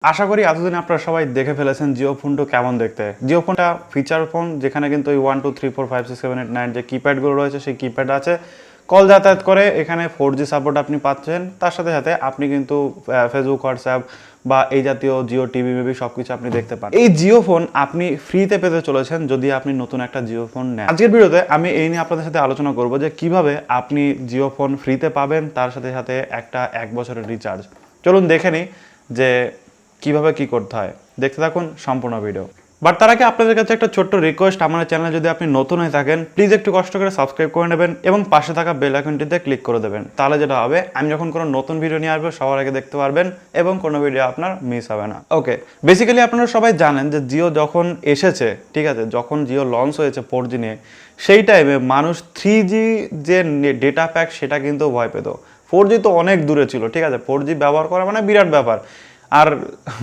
আশা করি এতদিন আপনারা সবাই দেখে ফেলেছেন জিও ফোনটা কেমন দেখতে। জিও ফোনটা ফিচার ফোন, যেখানে কিন্তু ওই 1 2 3 4 5 6 7 8 9 যে কিপ্যাডগুলো রয়েছে সেই কিপ্যাড আছে, কল যাতায়াত করে। এখানে 4G সাপোর্ট আপনি পাচ্ছেন, তার সাথে সাথে আপনি কিন্তু ফেসবুক, হোয়াটসঅ্যাপ বা এই জাতীয় জিও টিভি মেবি সব কিছু আপনি দেখতে পান। এই জিও ফোন আপনি ফ্রিতে পেতে চলেছেন যদি আপনি নতুন একটা জিও ফোন নেন। আজকের ভিডিওতে আমি এই নিয়ে আপনাদের সাথে আলোচনা করব যে কিভাবে আপনি জিও ফোন ফ্রিতে পাবেন, তার সাথে সাথে একটা 1 বছরের রিচার্জ। চলুন দেখে নিই যে কিভাবে কি করতে হয়। দেখতে থাকুন সম্পূর্ণ ভিডিও। বাট তার আগে আপনাদের কাছে একটা ছোট্ট রিকোয়েস্ট, আমার চ্যানেলে যদি আপনি নতুন হয়ে থাকেন প্লিজ একটু কষ্ট করে সাবস্ক্রাইব করে নেবেন এবং পাশে থাকা বেল আইকনটিতে ক্লিক করে দেবেন। তাহলে যেটা হবে, আমি যখন কোনো নতুন ভিডিও নিয়ে আসবো সবার আগে দেখতে পারবেন এবং কোনো ভিডিও আপনার মিস হবে না। ওকে, বেসিক্যালি আপনারা সবাই জানেন যে জিও যখন এসেছে, ঠিক আছে, যখন জিও লঞ্চ হয়েছে 4G নিয়ে, সেই টাইমে মানুষ 3G যে ডেটা প্যাক সেটা কিন্তু ভয় পেত। 4G তো অনেক দূরে ছিল, ঠিক আছে, 4G ব্যবহার করা মানে বিরাট ব্যাপার। আর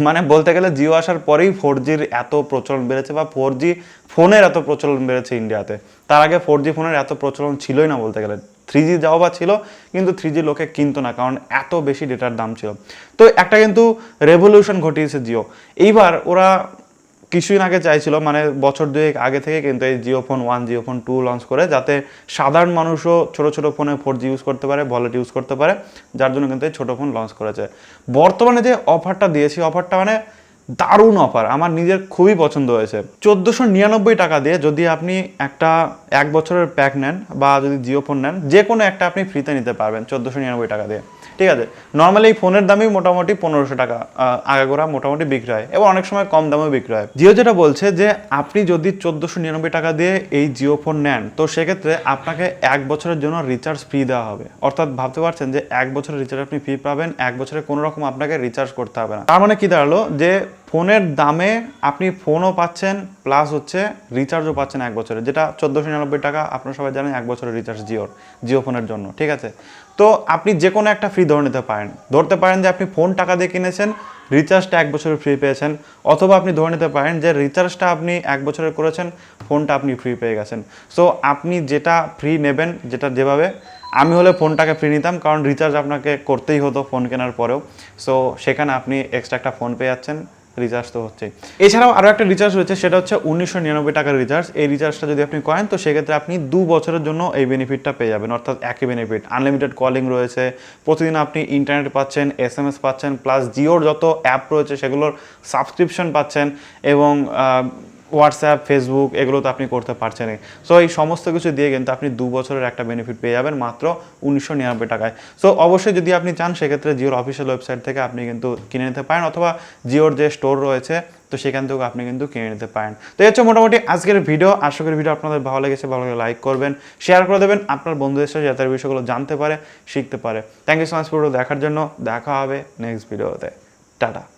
মানে বলতে গেলে জিও আসার পরেই 4Gর এত প্রচলন বেড়েছে বা 4G ফোনের এত প্রচলন বেড়েছে ইন্ডিয়াতে। তার আগে 4G ফোনের এত প্রচলন ছিলই না বলতে গেলে। 3G যাও বা ছিল, কিন্তু 3G লোকে কিনতো না, কারণ এত বেশি ডেটার দাম ছিল। তো একটা কিন্তু রেভলিউশন ঘটিয়েছে জিও। এইবার ওরা কিছুদিন আগে চাইছিল, মানে বছর দুয়েক আগে থেকে কিন্তু এই Jio phone 1 Jio phone 2 launch করে, যাতে সাধারণ মানুষও ছোট ছোট ফোনে 4G ইউজ করতে পারে, ভলেট ইউজ করতে পারে, যার জন্য কিন্তু এই ছোটো ফোন লঞ্চ করেছে। বর্তমানে যে অফারটা দিয়েছি, অফারটা মানে দারুণ অফার, আমার নিজের খুবই পছন্দ হয়েছে। 1499 টাকা দিয়ে যদি আপনি একটা 1 বছরের প্যাক নেন বা যদি জিও ফোন নেন, যে কোনো একটা আপনি ফ্রিতে নিতে পারবেন 1499 টাকা দিয়ে, ঠিক আছে। নর্মালি এই ফোনের দামই মোটামুটি 1500 টাকা আগাগোড়া মোটামুটি বিক্রি হয়, এবং অনেক সময় কম দামেও বিক্রি হয়। জিও যেটা বলছে যে আপনি যদি 1499 টাকা দিয়ে এই জিও ফোন নেন, তো সেক্ষেত্রে আপনাকে 1 বছরের জন্য রিচার্জ ফ্রি দেওয়া হবে। অর্থাৎ ভাবতে পারছেন যে 1 বছরের রিচার্জ আপনি ফ্রি পাবেন, 1 বছরে কোনো রকম আপনাকে রিচার্জ করতে হবে না। তার মানে কি দাঁড়ালো, যে ফোনের দামে আপনি ফোনও পাচ্ছেন প্লাস হচ্ছে রিচার্জও পাচ্ছেন 1 বছরে, যেটা 1499 টাকা। আপনারা সবাই জানেন 1 বছরের রিচার্জ জিও ফোনের জন্য, ঠিক আছে। তো আপনি যে কোনো একটা ফ্রি ধরে নিতে পারেন। ধরতে পারেন যে আপনি ফোন টাকা দিয়ে কিনেছেন, রিচার্জটা 1 বছরের ফ্রি পেয়েছেন, অথবা আপনি ধরে নিতে পারেন যে রিচার্জটা আপনি 1 বছরের করেছেন, ফোনটা আপনি ফ্রি পেয়ে গেছেন। সো আপনি যেটা ফ্রি নেবেন, যেটা যেভাবে, আমি হলে ফোনটাকে ফ্রি নিতাম, কারণ রিচার্জ আপনাকে করতেই হতো ফোন কেনার পরেও। সো সেখানে আপনি এক্সট্রা একটা ফোন পেয়ে যাচ্ছেন, রিচার্জ তো হচ্ছেই। এছাড়াও আরও একটা রিচার্জ রয়েছে, সেটা হচ্ছে 1999 টাকার রিচার্জ। এই রিচার্জটা যদি আপনি করেন, তো সেক্ষেত্রে আপনি 2 বছরের জন্য এই বেনিফিটটা পেয়ে যাবেন। অর্থাৎ একই বেনিফিট, আনলিমিটেড কলিং রয়েছে, প্রতিদিন আপনি ইন্টারনেট পাচ্ছেন, SMS পাচ্ছেন, প্লাস জিওর যত অ্যাপ রয়েছে সেগুলোর সাবস্ক্রিপশন পাচ্ছেন, এবং হোয়াটসঅ্যাপ, ফেসবুক এগুলো তো আপনি করতে পারছেনই। সো এই সমস্ত কিছু দিয়ে কিন্তু আপনি 2 বছরের একটা বেনিফিট পেয়ে যাবেন মাত্র 1999 টাকায়। সো অবশ্যই যদি আপনি চান, সেক্ষেত্রে জিওর অফিসিয়াল ওয়েবসাইট থেকে আপনি কিন্তু কিনে নিতে পারেন, অথবা জিওর যে স্টোর রয়েছে তো সেখান থেকেও আপনি কিন্তু কিনে নিতে পারেন। তো এই হচ্ছে মোটামুটি আজকের ভিডিও। আশা করি ভিডিও আপনাদের ভালো লেগেছে, ভালো লাগলে লাইক করবেন, শেয়ার করে দেবেন আপনার বন্ধুদের সাথে, যাতে বিষয়গুলো জানতে পারে, শিখতে পারে। Thank you so much video দেখার জন্য। দেখা হবে নেক্সট ভিডিওতে। টাটা।